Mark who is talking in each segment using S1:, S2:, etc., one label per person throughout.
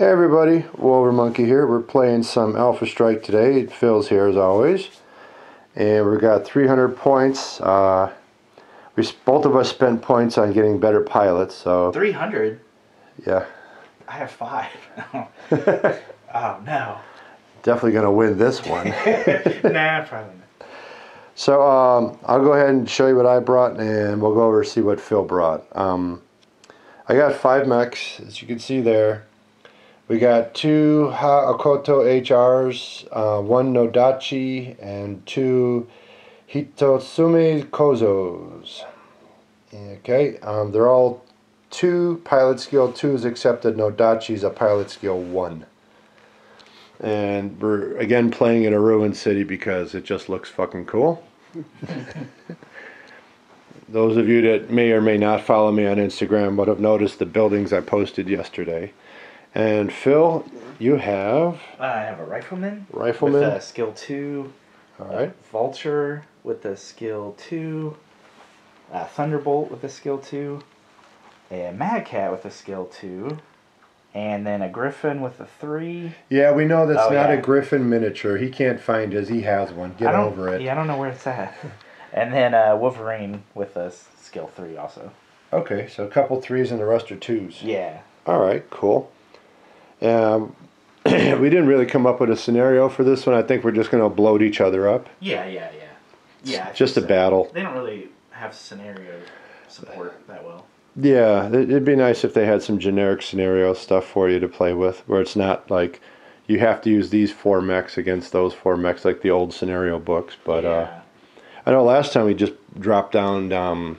S1: Hey everybody, Wolver Monkey here. We're playing some Alpha Strike today. Phil's here as always. And we've got 300 points. Both of us spent points on getting better pilots, so...
S2: 300?
S1: Yeah.
S2: I have 5. Oh no.
S1: Definitely going to win this one.
S2: Nah, probably not.
S1: So I'll go ahead and show you what I brought, and we'll go over and see what Phil brought. I got 5 mechs, as you can see there. We got 2 Hakoto HRs, 1 Nodachi, and 2 Hitotsume Kozos. Okay, they're all 2 pilot skill 2s, except that Nodachi's a pilot skill 1. And we're again playing in a ruined city because it just looks fucking cool. Those of you that may or may not follow me on Instagram would have noticed the buildings I posted yesterday. And Phil, you have...
S2: I have a rifleman.
S1: Rifleman.
S2: With a skill 2.
S1: Alright.
S2: Vulture with a skill 2. A Thunderbolt with a skill 2. A Mad Cat with a skill 2. And then a Griffin with a 3.
S1: Yeah, we know that's not a Griffin miniature. He can't find his. He has one. Get over it.
S2: Yeah, I don't know where it's at. And then Wolverine with a skill 3 also.
S1: Okay, so a couple 3s and the rest are 2s.
S2: Yeah.
S1: Alright, cool. We didn't really come up with a scenario for this one. I think we're just going to bloat each other up.
S2: Yeah.
S1: It's just a battle.
S2: They don't really have scenario support that well.
S1: Yeah, it'd be nice if they had some generic scenario stuff for you to play with, where it's not like you have to use these 4 mechs against those 4 mechs like the old scenario books. But I know last time we just dropped down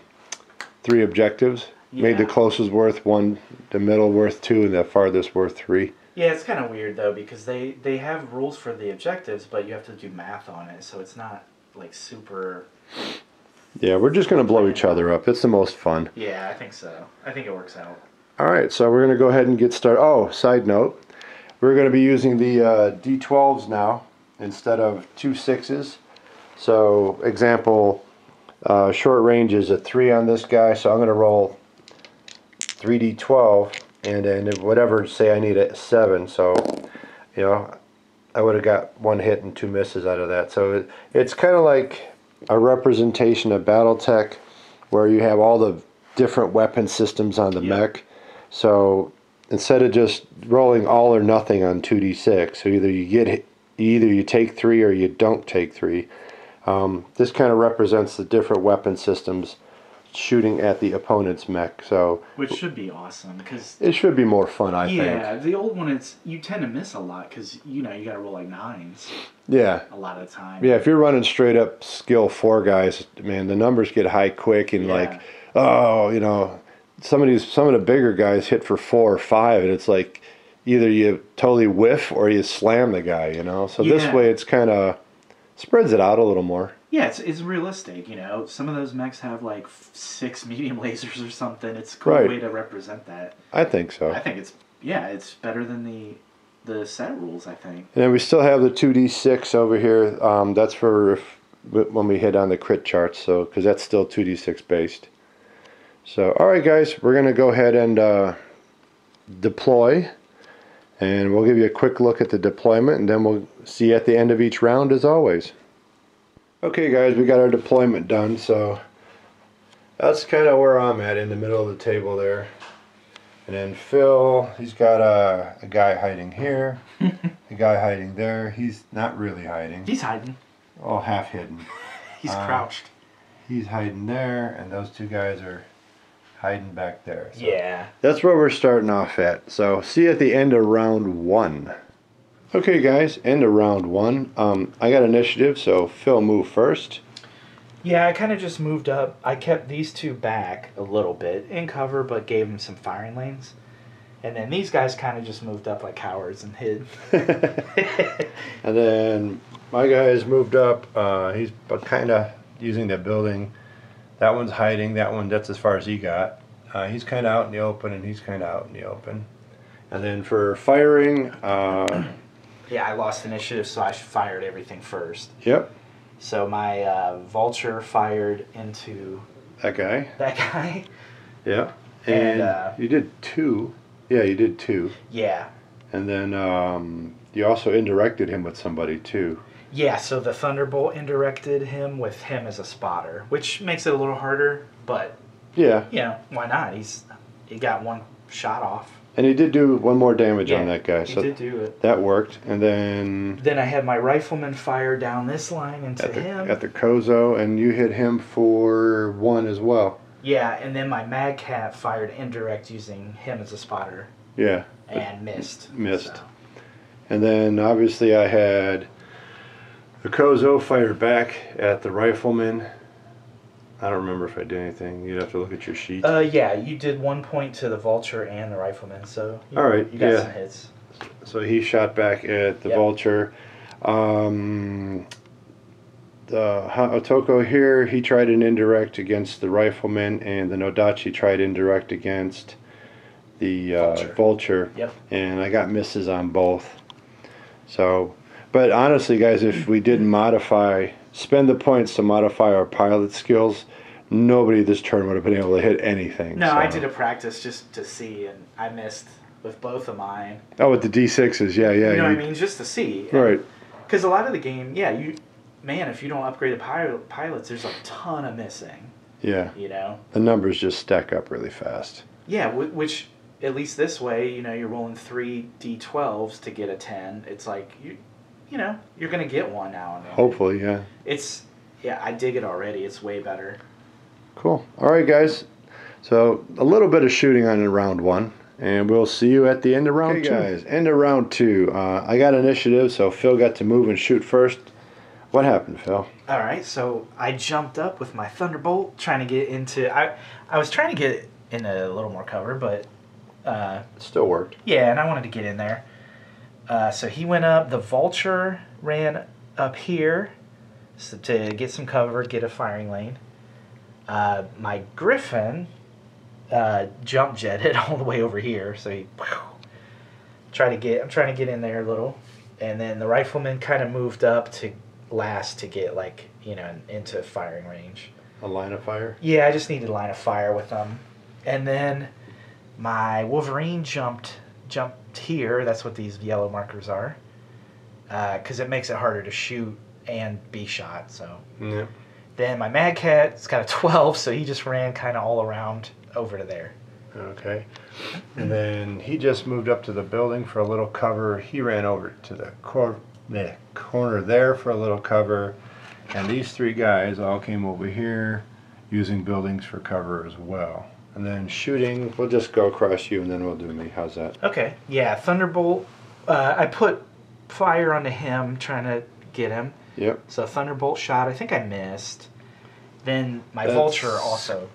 S1: 3 objectives. Yeah. Made the closest worth 1, the middle worth 2, and the farthest worth 3.
S2: Yeah, it's kind of weird though because they have rules for the objectives, but you have to do math on it, so it's not like super.
S1: Yeah, we're just going to blow each other up. It's the most fun.
S2: Yeah, I think so. I think it works out.
S1: Alright, so we're going to go ahead and get started. Oh, side note. We're going to be using the D12s now instead of 2 6s. So, example, short range is a 3 on this guy, so I'm going to roll 3D12, and then whatever, say I need a 7, so, you know, I would have got 1 hit and 2 misses out of that. So it's kind of like a representation of Battletech, where you have all the different weapon systems on the mech. So instead of just rolling all or nothing on 2d6, so either you take 3 or you don't take 3. This kind of represents the different weapon systems shooting at the opponent's mech. So
S2: which should be awesome because
S1: it should be more fun, I think.
S2: Yeah, the old one, you tend to miss a lot because you got to roll like 9s.
S1: Yeah.
S2: A lot of the time.
S1: Yeah, if you're running straight up skill 4 guys, man, the numbers get high quick, and like, oh, some of the bigger guys hit for 4 or 5, and it's like either you totally whiff or you slam the guy, So this way it's kind of spreads it out a little more.
S2: Yeah, it's realistic, Some of those mechs have like 6 medium lasers or something. It's a cool way to represent that.
S1: I think so.
S2: I think it's better than the set rules, I think.
S1: And then we still have the 2d6 over here. That's for when we hit on the crit charts, so because that's still 2d6 based. So, all right, guys, we're gonna go ahead and deploy, and we'll give you a quick look at the deployment, and then we'll see you at the end of each round, as always. Okay, guys, we got our deployment done, so that's kind of where I'm at, in the middle of the table there. And then Phil, he's got a guy hiding here, a guy hiding there. He's not really hiding.
S2: He's hiding.
S1: Oh, half hidden.
S2: He's crouched.
S1: He's hiding there, and those 2 guys are hiding back there. So
S2: yeah.
S1: That's where we're starting off at. So see you at the end of round 1. Okay, guys, end of round 1. I got initiative, so Phil, move first.
S2: Yeah, I kind of just moved up. I kept these 2 back a little bit in cover, but gave them some firing lanes. And then these guys kind of just moved up like cowards and hid.
S1: And then my guys moved up. He's kind of using the building. That one's hiding. That's as far as he got. He's kind of out in the open, and he's kind of out in the open. And then for firing...
S2: yeah, I lost initiative, so I fired everything first.
S1: Yep.
S2: So my Vulture fired into...
S1: That guy? Yeah. And you did 2. Yeah, you did 2.
S2: Yeah.
S1: And then you also indirected him with somebody too.
S2: Yeah, so the Thunderbolt indirected him with him as a spotter, which makes it a little harder, but
S1: Yeah.
S2: why not? He got one shot off.
S1: And he did do one more damage on that guy.
S2: He
S1: So
S2: did do it.
S1: that worked. And then
S2: I had my rifleman fire down this line into him.
S1: At the Kozo, and you hit him for 1 as well.
S2: Yeah, and then my Mad Cat fired indirect using him as a spotter.
S1: Yeah.
S2: And missed.
S1: So. And then obviously I had the Kozo fired back at the rifleman. I don't remember if I did anything. You'd have to look at your sheet.
S2: Yeah, you did 1 point to the Vulture and the rifleman, so
S1: all right,
S2: you got some hits.
S1: So he shot back at the Vulture. The Otoko here, he tried an indirect against the rifleman, and the Nodachi tried indirect against the Vulture.
S2: Yep.
S1: And I got misses on both. So, but honestly, guys, if we didn't spend the points to modify our pilot skills, nobody this turn would have been able to hit anything.
S2: No, I did a practice just to see, and I missed with both of mine.
S1: Oh, with the D6s, yeah.
S2: You know what I mean? Just to see.
S1: Right.
S2: Because a lot of the game, if you don't upgrade the pilots, there's a ton of missing.
S1: Yeah.
S2: You know?
S1: The numbers just stack up really fast.
S2: Yeah, which, at least this way, you're rolling 3 D12s to get a 10. It's like, you're going to get one now and then.
S1: Hopefully, yeah.
S2: I dig it already. It's way better.
S1: Cool. All right, guys. So, a little bit of shooting on round 1. And we'll see you at the end of round 2. Guys, end of round 2. I got initiative, so Phil got to move and shoot first. What happened, Phil?
S2: All right, so I jumped up with my Thunderbolt, trying to get into... I was trying to get in a little more cover, but...
S1: it still worked.
S2: Yeah, and I wanted to get in there. So he went up. The Vulture ran up here to get some cover, get a firing lane. My Griffin jump jetted all the way over here, so he... I'm trying to get in there a little. And then the Rifleman kind of moved up to last to get, into firing range.
S1: A line of fire?
S2: Yeah, I just needed a line of fire with them. And then my Wolverine jumped here. That's what these yellow markers are. Because it makes it harder to shoot and be shot. So.
S1: Yeah.
S2: Then my Mad Cat's got a 12, so he just ran kind of all around over to there.
S1: Okay. And then he just moved up to the building for a little cover. He ran over to the corner there for a little cover. And these 3 guys all came over here using buildings for cover as well. And then shooting, we'll just go across you and then we'll do me. How's that?
S2: Okay. Yeah, Thunderbolt. I put fire onto him, trying to get him.
S1: Yep.
S2: So Thunderbolt shot. I think I missed. Then my Vulture also.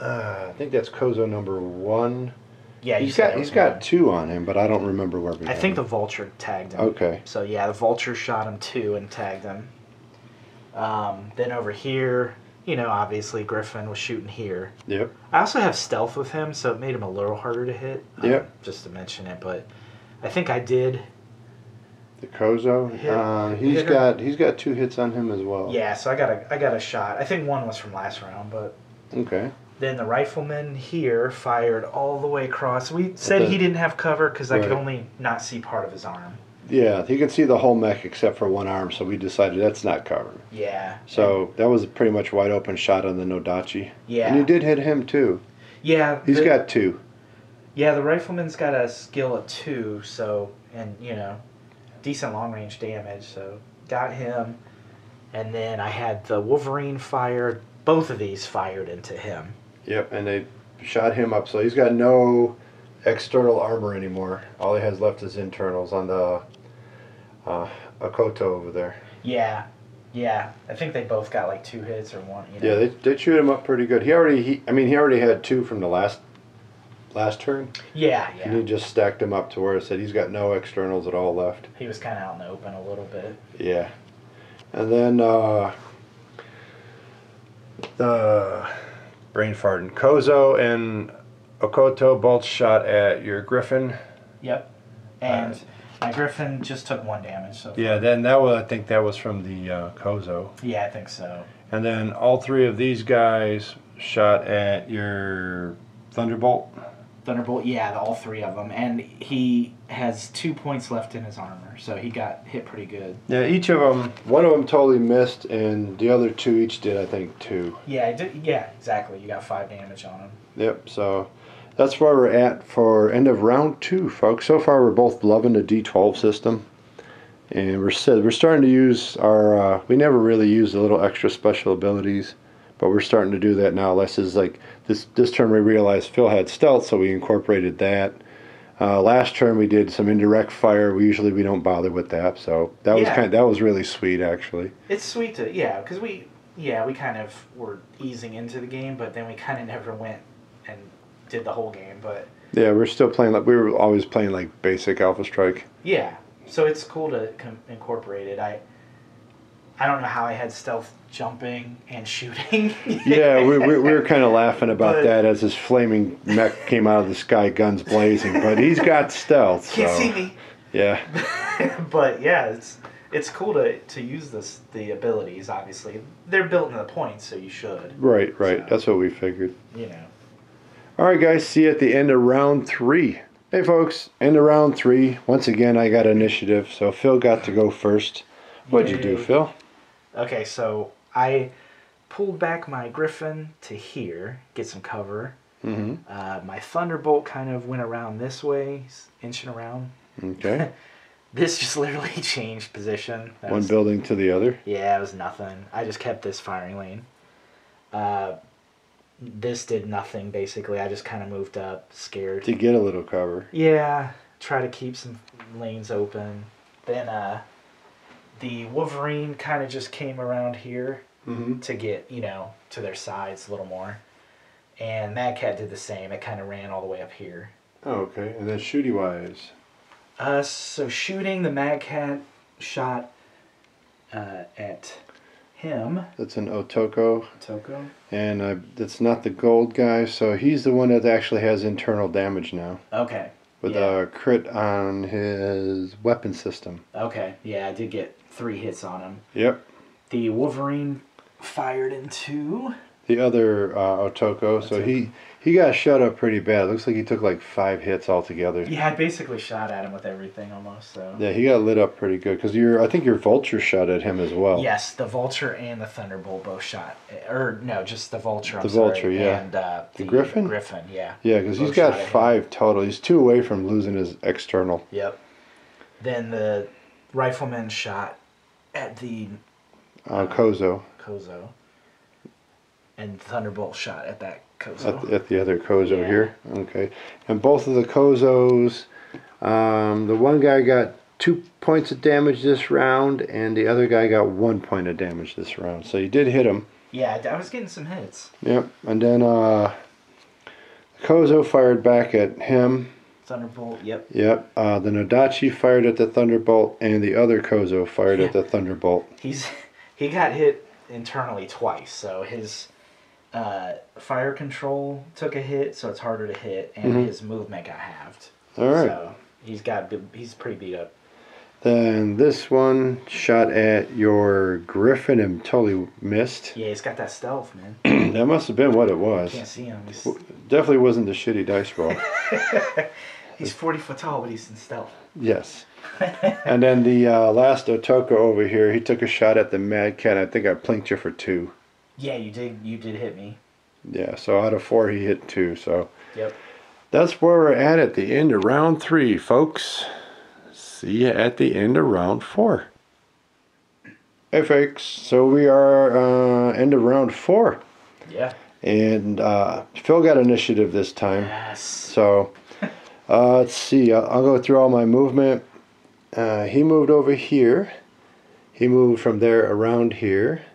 S1: I think that's Kozo number 1.
S2: Yeah,
S1: he's got 2 on him, but I don't remember where we.
S2: I think the Vulture tagged him.
S1: Okay.
S2: So yeah, the Vulture shot him 2 and tagged him. Then over here, obviously Griffin was shooting here.
S1: Yep.
S2: I also have stealth with him, so it made him a little harder to hit.
S1: Yep.
S2: Just to mention it, but I think I did.
S1: The Kozo, he's got 2 hits on him as well.
S2: Yeah, so I got a shot. I think 1 was from last round, but.
S1: Okay.
S2: Then the Rifleman here fired all the way across. We said he didn't have cover because I could only not see part of his arm.
S1: Yeah, he could see the whole mech except for one arm, so we decided that's not cover.
S2: Yeah.
S1: So that was a pretty much wide open shot on the Nodachi.
S2: Yeah.
S1: And you did hit him too.
S2: Yeah.
S1: He's got 2.
S2: Yeah, the Rifleman's got a skill of 2, so, and, decent long range damage, so got him. And then I had the Wolverine fire, both of these fired into him. Yep,
S1: and they shot him up, so he's got no external armor anymore. All he has left is internals on the Akoto over there.
S2: Yeah, I think they both got like 2 hits or 1.
S1: Yeah, they shoot him up pretty good. He already had 2 from the last turn.
S2: Yeah.
S1: And he just stacked him up to where it said he's got no externals at all left.
S2: He was kind of out in the open a little bit.
S1: Yeah, and then the brain farting Kozo and Okoto both shot at your Griffin.
S2: Yep. And my Griffin just took 1 damage. So
S1: yeah, then I think that was from the Kozo.
S2: Yeah, I think so.
S1: And then all 3 of these guys shot at your Thunderbolt.
S2: Thunderbolt, yeah, all three of them. And he has 2 points left in his armor, so he got hit pretty good.
S1: Yeah, each of them, one of them totally missed, and the other two each did, I think, 2.
S2: Yeah, exactly. You got 5 damage on him.
S1: Yep, so that's where we're at for end of round 2, folks. So far, we're both loving the D12 system. And we're starting to use our, we never really used the little extra special abilities, but we're starting to do that now. Less is like, this turn we realized Phil had stealth, so we incorporated that. Last turn we did some indirect fire. We don't bother with that, so that was that was really sweet, actually.
S2: It's sweet to, because we kind of were easing into the game, but then we kind of never went and did the whole game, but...
S1: Yeah, we're still playing, like we were always playing like basic Alpha Strike.
S2: Yeah. So it's cool to incorporate it. I don't know how I had stealth jumping and shooting.
S1: Yeah, we were kind of laughing about that as his flaming mech came out of the sky, guns blazing. But he's got stealth.
S2: Can't see me.
S1: Yeah.
S2: But yeah, it's cool to use the abilities. Obviously, they're built into the points, so you should.
S1: Right.
S2: So,
S1: That's what we figured.
S2: You know.
S1: All right, guys. See you at the end of round 3. Hey folks, end of round 3. Once again, I got initiative, so Phil got to go first. What'd you do, Phil?
S2: Okay, so I pulled back my Griffin to here, get some cover.
S1: Mm-hmm.
S2: My Thunderbolt kind of went around this way, inching around.
S1: Okay.
S2: This just literally changed position.
S1: One building to the other?
S2: Yeah, it was nothing. I just kept this firing lane. This did nothing, basically. I just kind of moved up, scared.
S1: To get a little cover.
S2: Yeah, try to keep some lanes open. Then the Wolverine kind of just came around here to get, to their sides a little more. And Mad Cat did the same. It kind of ran all the way up here.
S1: Oh, okay. And then shooty-wise?
S2: So shooting, the Mad Cat shot at him.
S1: That's an Otoko.
S2: Otoko.
S1: And that's not the gold guy, so he's the one that actually has internal damage now.
S2: Okay.
S1: With a crit on his weapon system.
S2: Okay, yeah, I did get 3 hits on him.
S1: Yep.
S2: The Wolverine fired into...
S1: The other Otoko, so he got shot up pretty bad. Looks like he took like 5 hits altogether.
S2: Yeah, I basically shot at him with everything almost, so...
S1: Yeah, he got lit up pretty good, because I think your Vulture shot at him as well.
S2: Yes, the Vulture and the Thunderbolt both shot. Or, no, just the Vulture,
S1: Vulture, yeah.
S2: And
S1: the Griffin?
S2: Griffin, yeah.
S1: Yeah, because he's got 5 total. He's 2 away from losing his external.
S2: Yep. Then the Rifleman shot at the...
S1: Kozo.
S2: Kozo. And Thunderbolt shot at that Kozo.
S1: At the other Kozo here. Okay. And both of the Kozos, the one guy got 2 points of damage this round, and the other guy got 1 point of damage this round. So you did hit him.
S2: Yeah, I was getting some hits.
S1: Yep. And then Kozo fired back at him.
S2: Thunderbolt, yep.
S1: Yep. The Nodachi fired at the Thunderbolt, and the other Kozo fired at the Thunderbolt.
S2: He got hit internally twice, so his... fire control took a hit, so it's harder to hit, and his movement got halved.
S1: All right.
S2: So he's pretty beat up.
S1: Then this one shot at your Griffin and totally missed.
S2: Yeah, he's got that stealth, man.
S1: That must have been what it was.
S2: Can't see him.
S1: Definitely wasn't the shitty dice roll.
S2: He's 40 foot tall, but he's in stealth.
S1: Yes. And then the last Otoko over here, he took a shot at the Mad Cat. I think I plinked you for 2.
S2: Yeah, you did hit me.
S1: Yeah, so out of 4 he hit 2, so.
S2: Yep.
S1: That's where we're at the end of round 3, folks. See you at the end of round 4. Hey folks, so we are end of round 4.
S2: Yeah.
S1: And Phil got initiative this time.
S2: Yes.
S1: So let's see, I'll go through all my movement. He moved over here. He moved from there around here.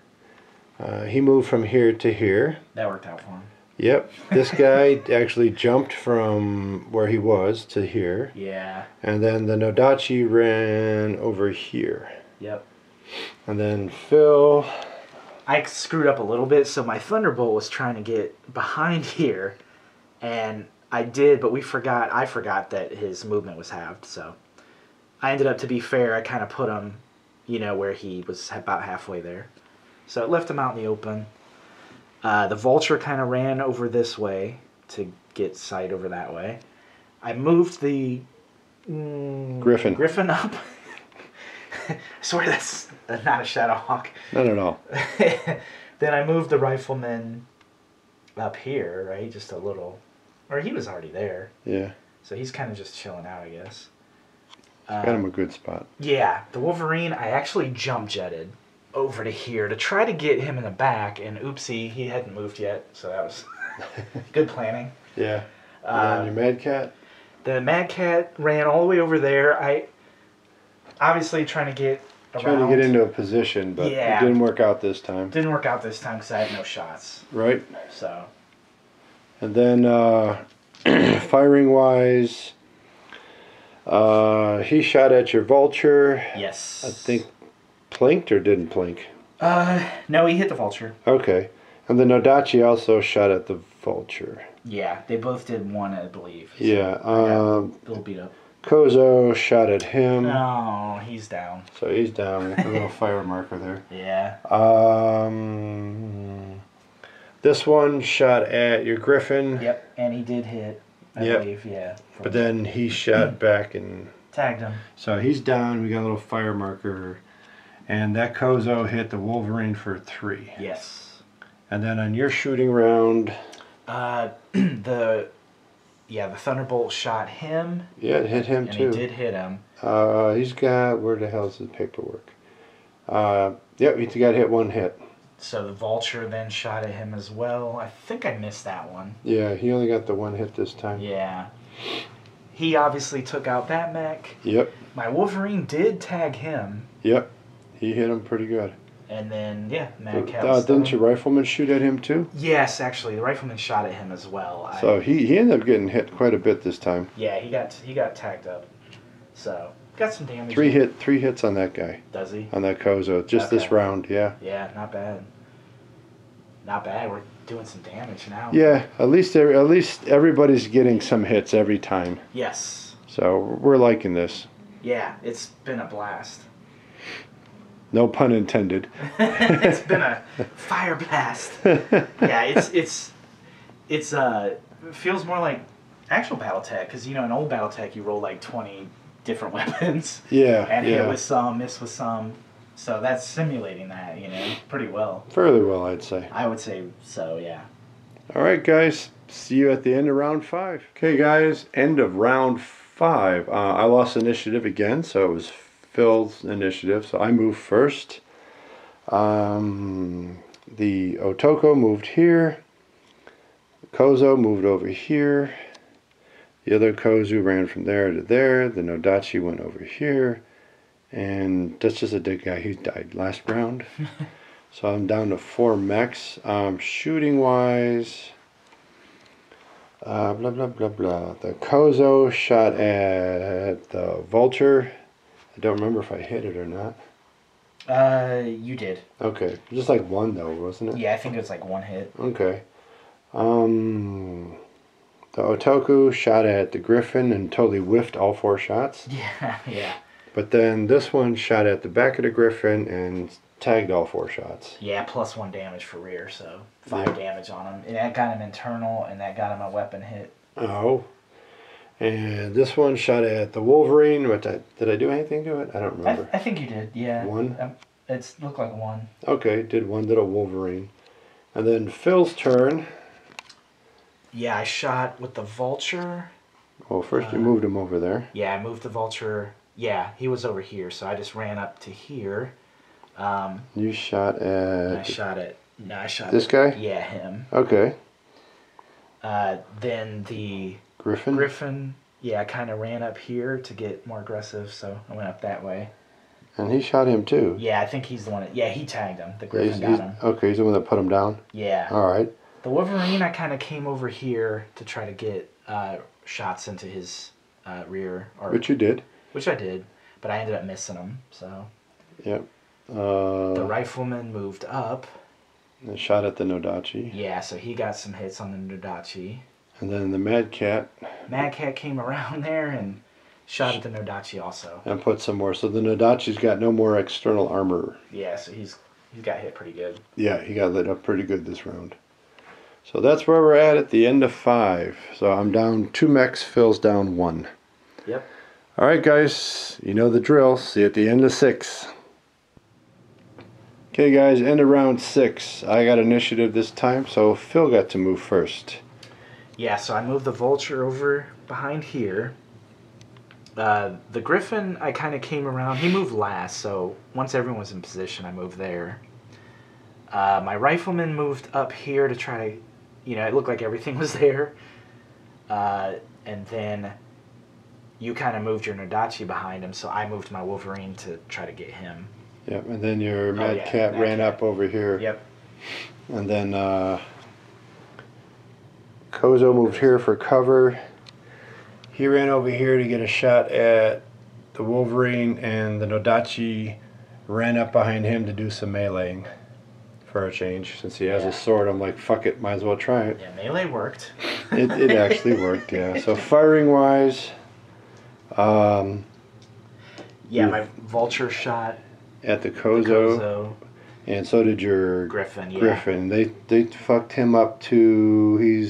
S1: He moved from here to here.
S2: That worked out for him.
S1: Yep. This guy actually jumped from where he was to here.
S2: Yeah.
S1: And then the Nodachi ran over here.
S2: Yep.
S1: And then Phil...
S2: I screwed up a little bit, so my Thunderbolt was trying to get behind here. And I did, but I forgot that his movement was halved, so... I ended up, to be fair, I kind of put him, where he was about halfway there. So it left him out in the open. The Vulture kind of ran over this way, to get sight over that way. I moved the
S1: Griffin
S2: up. I swear that's not a Shadowhawk.
S1: Not at all.
S2: Then I moved the rifleman up here, right? Just a little. Or he was already there.
S1: Yeah.
S2: So he's kind of just chilling out, I guess.
S1: Got him a good spot.
S2: Yeah, the Wolverine, I actually jump jetted over to here to try to get him in the back, and oopsie, he hadn't moved yet, so that was good planning.
S1: Yeah. And your Mad Cat?
S2: The Mad Cat ran all the way over there. I obviously trying to get around.
S1: Trying to get into a position, but it didn't work out this time.
S2: Didn't work out this time because I had no shots.
S1: Right.
S2: So.
S1: And then firing wise, he shot at your Vulture.
S2: Yes.
S1: I think plinked or didn't plink?
S2: No, he hit the Vulture.
S1: Okay. And the Nodachi also shot at the Vulture.
S2: Yeah, they both did one, I believe. So
S1: Yeah.
S2: a little beat up.
S1: Kozo shot at him.
S2: Oh, he's down.
S1: So he's down. A little fire marker there.
S2: Yeah.
S1: This one shot at your Griffin.
S2: Yep, and he did hit, I believe, yeah.
S1: But then he shot back and
S2: tagged him.
S1: So he's down. We got a little fire marker. And that Kozo hit the Wolverine for 3.
S2: Yes.
S1: And then on your shooting round...
S2: the Thunderbolt shot him.
S1: Yeah, it hit him too.
S2: And he did hit him.
S1: He's got... Where the hell is his paperwork? Yep, he got hit 1 hit.
S2: So the Vulture then shot at him as well. I think I missed that one.
S1: Yeah, he only got the 1 hit this time.
S2: Yeah. He obviously took out that mech.
S1: Yep.
S2: My Wolverine did tag him.
S1: Yep. He hit him pretty good.
S2: And then, Mad Cat.
S1: Didn't your Rifleman shoot at him too?
S2: Yes, actually. The Rifleman shot at him as well.
S1: So he ended up getting hit quite a bit this time.
S2: Yeah, he got tagged up. So, got some damage.
S1: 3 hits on that guy.
S2: Does he?
S1: On that Kozo. Just this round, yeah.
S2: Yeah, not bad. Not bad. We're doing some damage now.
S1: Yeah, at least everybody's getting some hits every time.
S2: Yes.
S1: So we're liking this.
S2: Yeah, it's been a blast.
S1: No pun intended.
S2: It's been a fire blast. Yeah, it feels more like actual Battletech, because in old Battletech you roll like 20 different weapons.
S1: Yeah.
S2: And hit with some, miss with some. So that's simulating that, pretty well.
S1: Fairly well, I'd say.
S2: I would say so, yeah.
S1: All right, guys. See you at the end of round 5. Okay, guys. End of round 5. I lost initiative again, so it was Phil's initiative. So I moved first. The Otoko moved here. Kozo moved over here. The other Kozu ran from there to there. The Nodachi went over here. And that's just a dead guy. He died last round. So I'm down to 4 mechs. Shooting wise, blah, blah, blah, blah. The Kozo shot at the Vulture. I don't remember if I hit it or not.
S2: You did.
S1: Okay. Just like 1 though, wasn't it?
S2: Yeah, I think it was like 1 hit.
S1: Okay. The Otoku shot at the Griffin and totally whiffed all 4 shots.
S2: Yeah, yeah.
S1: But then this one shot at the back of the Griffin and tagged all 4 shots.
S2: Yeah, +1 damage for rear, so 5 damage on him. And that got him internal, and that got him a weapon hit.
S1: Oh. And this one shot at the Wolverine. Did I do anything to it? I don't remember.
S2: I think you did, yeah.
S1: 1?
S2: It looked like 1.
S1: Okay, did 1 little Wolverine. And then Phil's turn.
S2: Yeah, I shot with the Vulture.
S1: Well, first you moved him over there.
S2: Yeah, I moved the Vulture. Yeah, he was over here, so I just ran up to here.
S1: You shot at...
S2: I shot
S1: this guy?
S2: Yeah, him.
S1: Okay.
S2: Then the...
S1: Griffin,
S2: yeah, I kind of ran up here to get more aggressive, so I went up that way.
S1: And he shot him too.
S2: Yeah, I think he's the one he tagged him. The Griffin got him.
S1: Okay, he's the one that put him down?
S2: Yeah.
S1: All right.
S2: The Wolverine, I kind of came over here to try to get shots into his rear.
S1: Which you did.
S2: Which I did, but I ended up missing him, so.
S1: Yep.
S2: The Rifleman moved up.
S1: And shot at the Nodachi.
S2: Yeah, so he got some hits on the Nodachi.
S1: And then the Mad Cat.
S2: Mad Cat came around there and shot at the Nodachi also.
S1: And put some more. So the Nodachi's got no more external armor.
S2: Yeah, so he's got hit pretty good.
S1: Yeah, he got lit up pretty good this round. So that's where we're at the end of 5. So I'm down 2 mechs, Phil's down 1.
S2: Yep.
S1: Alright guys, you know the drill. See you at the end of 6. Okay guys, end of round 6. I got initiative this time, so Phil got to move first.
S2: Yeah, so I moved the vulture over behind here. The griffin, I kind of came around. He moved last, so once everyone was in position, I moved there. My rifleman moved up here to try to, it looked like everything was there. And then you kind of moved your Nodachi behind him, so I moved my Wolverine to try to get him.
S1: Yep, and then your Mad Cat ran up over here.
S2: Yep.
S1: And then Kozo moved here for cover. He ran over here to get a shot at the Wolverine, and the Nodachi ran up behind him to do some meleeing for a change. Since he has a sword, I'm like, fuck it, might as well try it.
S2: Yeah, melee worked.
S1: It actually worked, yeah. So firing wise,
S2: yeah, my vulture shot
S1: at the Kozo, and so did your
S2: Griffin. Yeah.
S1: Griffin. They fucked him up to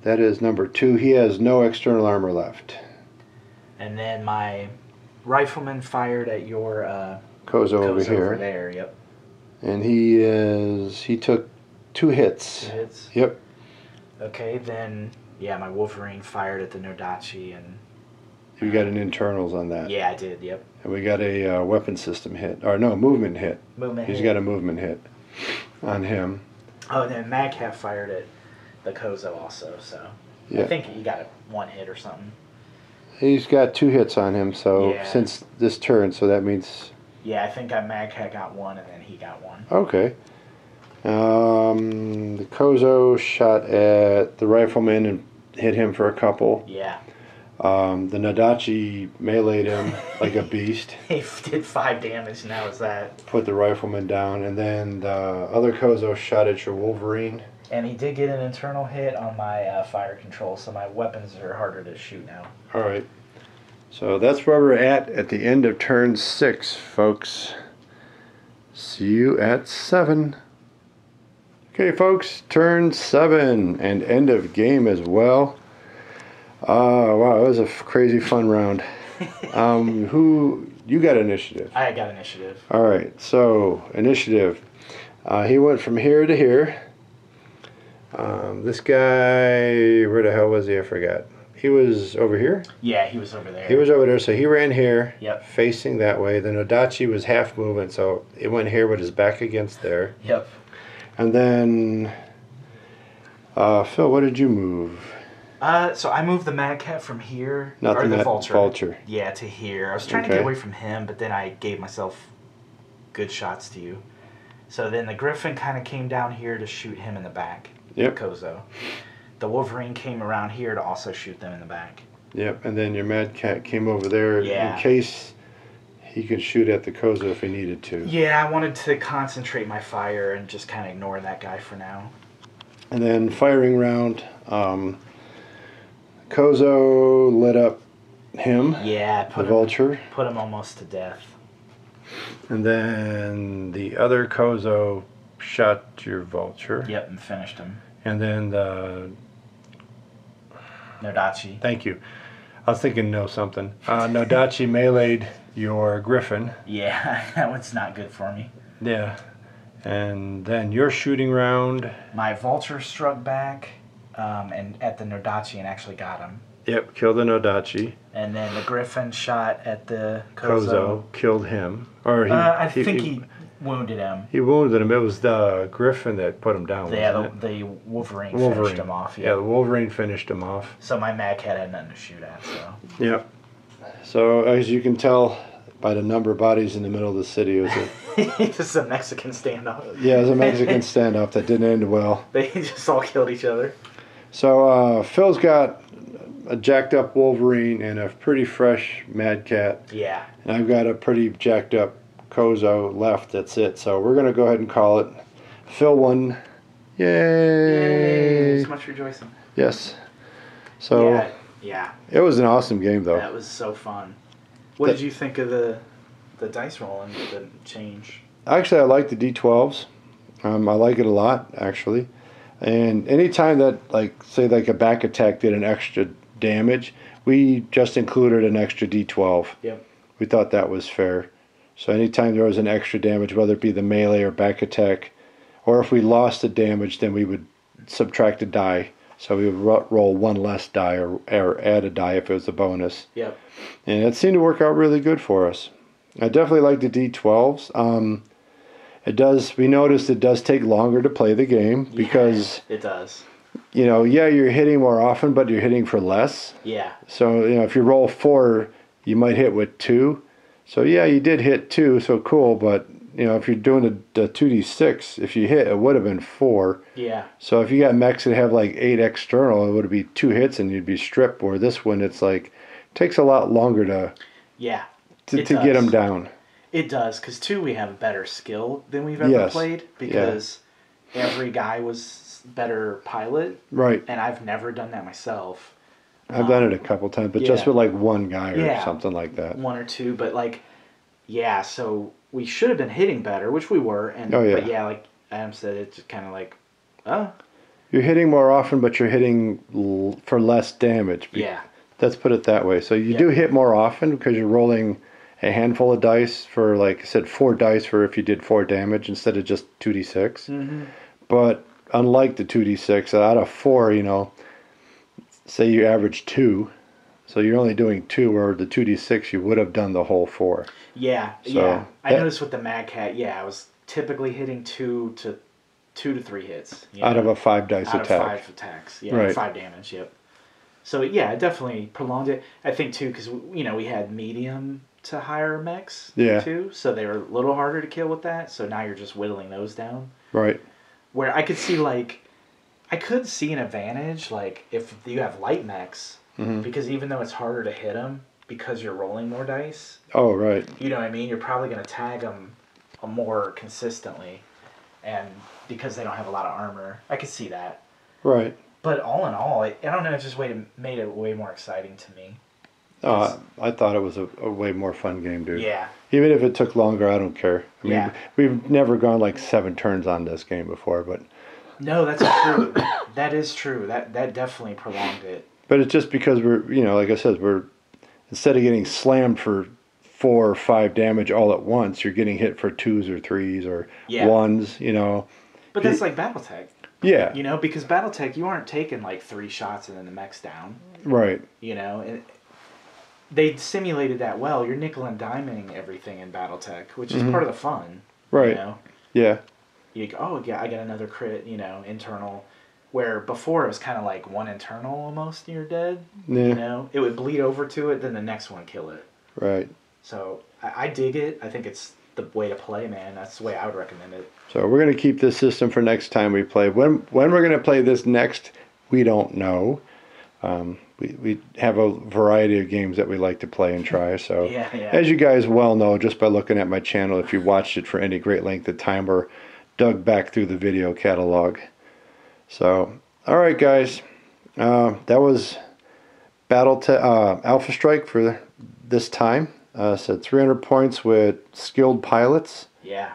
S1: that is number 2. He has no external armor left.
S2: And then my rifleman fired at your
S1: Kozo over here.
S2: Over there. Yep.
S1: And he took 2 hits.
S2: 2 hits.
S1: Yep.
S2: Okay, then my Wolverine fired at the Nodachi, and
S1: you got an internals on that.
S2: Yeah, I did. Yep.
S1: And we got a weapon system hit, or no, movement hit. He's got a movement hit on him.
S2: Oh, and then Mad Cat fired at the Kozo also. So I think he got 1 hit or something. He's
S1: got 2 hits on him. So since this turn, so that means.
S2: Yeah, I think Mad Cat got 1, and then he got 1.
S1: Okay. The Kozo shot at the rifleman and hit him for a couple.
S2: Yeah.
S1: The Nodachi meleeed him like a beast.
S2: He did 5 damage, and that was that.
S1: Put the rifleman down, and then the other Kozo shot at your Wolverine.
S2: And he did get an internal hit on my fire control, so my weapons are harder to shoot now.
S1: Alright. So that's where we're at the end of turn 6, folks. See you at 7. Okay, folks, turn 7 and end of game as well. Wow, that was a crazy fun round. You got initiative?
S2: I got initiative.
S1: All right, so initiative. He went from here to here. This guy, where the hell was he? I forgot. He was over here?
S2: Yeah, he was over there.
S1: He was over there, so he ran here,
S2: yep,
S1: facing that way. The Nodachi was half movement, so it went here with his back against there.
S2: Yep.
S1: And then, Phil, what did you move?
S2: So I moved the Mad Cat from here,
S1: or
S2: the
S1: Vulture.
S2: Yeah, to here. I was trying to get away from him, but then I gave myself good shots to you. So then the Griffin kind of came down here to shoot him in the back.
S1: Yep.
S2: Kozo. The Wolverine came around here to also shoot them in the back.
S1: Yep, and then your Mad Cat came over there in case he could shoot at the Kozo if he needed to.
S2: Yeah, I wanted to concentrate my fire and just kind of ignore that guy for now.
S1: And then firing round, Kozo lit up him.
S2: Yeah,
S1: the Vulture.
S2: Put him almost to death.
S1: And then the other Kozo shot your Vulture.
S2: Yep, and finished him.
S1: And then the
S2: Nodachi.
S1: Thank you. I was thinking something. Nodachi meleeed your Griffin.
S2: Yeah, that one's not good for me.
S1: Yeah. And then your shooting round.
S2: My Vulture struck back and at the Nodachi and actually got him.
S1: Yep, killed the Nodachi.
S2: And then the Griffin shot at the
S1: Kozo. Killed him. Or
S2: I think he wounded him.
S1: He wounded him. It was the Griffin that put him down,
S2: the Wolverine finished him off.
S1: Yeah, the Wolverine finished him off.
S2: So my Mad Cat had nothing to shoot at, so.
S1: Yep. So, as you can tell by the number of bodies in the middle of the city, it was
S2: just a Mexican standoff.
S1: Yeah, it was a Mexican standoff that didn't end well.
S2: They just all killed each other.
S1: So, Phil's got a jacked up Wolverine and a pretty fresh Mad Cat.
S2: Yeah.
S1: And I've got a pretty jacked up Kozo left. That's it. So we're going to go ahead and call it. Phil won. Yay!
S2: Yay! Much rejoicing.
S1: Yes. So
S2: yeah.
S1: It was an awesome game, though.
S2: That was so fun. What did you think of the dice rolling, the change?
S1: Actually, I like the D12s. I like it a lot, actually. And anytime that, like, say, like a back attack did an extra damage, we just included an extra D12.
S2: Yep.
S1: We thought that was fair. So anytime there was an extra damage, whether it be the melee or back attack, or if we lost the damage, then we would subtract a die. So we would roll one less die or add a die if it was a bonus.
S2: Yep.
S1: And it seemed to work out really good for us. I definitely like the D12s. It does. We noticed it does take longer to play the game because
S2: it does.
S1: You know, yeah, you're hitting more often, but you're hitting for less.
S2: Yeah.
S1: So you know, if you roll 4, you might hit with 2. So yeah, you did hit 2, so cool. But you know, if you're doing the 2d6, if you hit, it would have been 4.
S2: Yeah.
S1: So if you got mechs that have like 8 external, it would be 2 hits and you'd be stripped. Or this one, it's like takes a lot longer to to get them down.
S2: It does, because 2, we have a better skill than we've ever played, because every guy was better pilot.
S1: Right.
S2: And I've never done that myself.
S1: I've done it a couple times, but just with like one guy or something like that.
S2: 1 or 2, but like, so we should have been hitting better, which we were. And But yeah, like Adam said, it's just kind of like,
S1: you're hitting more often, but you're hitting for less damage.
S2: Yeah.
S1: Let's put it that way. So you do hit more often because you're rolling a handful of dice for, like I said, 4 dice for if you did 4 damage instead of just 2d6.
S2: Mm-hmm.
S1: But unlike the 2d6, out of 4, you know, say you average 2, so you're only doing 2, or the 2d6 you would have done the whole 4.
S2: Yeah, so I noticed with the Mad Cat, I was typically hitting 2 to 3 hits.
S1: Out of a 5 dice attack.
S2: Out of 5 attacks, right. 5 damage, yep. So yeah, it definitely prolonged it. I think too, because we had medium to higher mechs too, so they were a little harder to kill with that. So now you're just whittling those down.
S1: Right.
S2: Where I could see an advantage, like if you have light mechs, because even though it's harder to hit them because you're rolling more dice.
S1: Oh right.
S2: You know what I mean? You're probably going to tag them more consistently, and because they don't have a lot of armor, I could see that.
S1: Right.
S2: But all in all, I don't know, it just made it way more exciting to me.
S1: I thought it was a way more fun game, dude.
S2: Yeah.
S1: Even if it took longer, I don't care. I mean, we've never gone like 7 turns on this game before, but...
S2: No, that's true. That is true. That definitely prolonged it. But
S1: it's just because we're, like I said, instead of getting slammed for 4 or 5 damage all at once, you're getting hit for 2s or 3s or 1s,
S2: But that's like Battletech.
S1: Yeah.
S2: Because Battletech, you aren't taking like 3 shots and then the mech's down.
S1: Right.
S2: And they simulated that well. You're nickel and diming everything in Battletech, which is part of the fun.
S1: Right. Yeah.
S2: You go, I got another crit, internal. Where before it was kind of like 1 internal almost and you're dead.
S1: Yeah.
S2: It would bleed over to it, then the next one kill it.
S1: Right.
S2: So I dig it. I think it's the way to play, man. That's the way I would recommend it.
S1: So we're going to keep this system for next time we play. When we're going to play this next, we don't know. We have a variety of games that we like to play and try. So as you guys well know, just by looking at my channel, if you watched it for any great length of time or dug back through the video catalog. So, all right, guys. That was Battletech Alpha Strike for this time. So 300 points with skilled pilots.
S2: Yeah.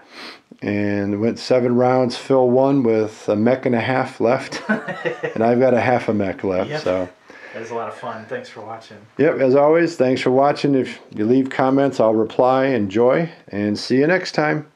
S1: And went 7 rounds. Phil won with a mech and a half left. And I've got a half a mech left.
S2: Yep.
S1: So
S2: that was a lot of fun. Thanks for watching.
S1: Yep, as always, thanks for watching. If you leave comments, I'll reply. Enjoy, and see you next time.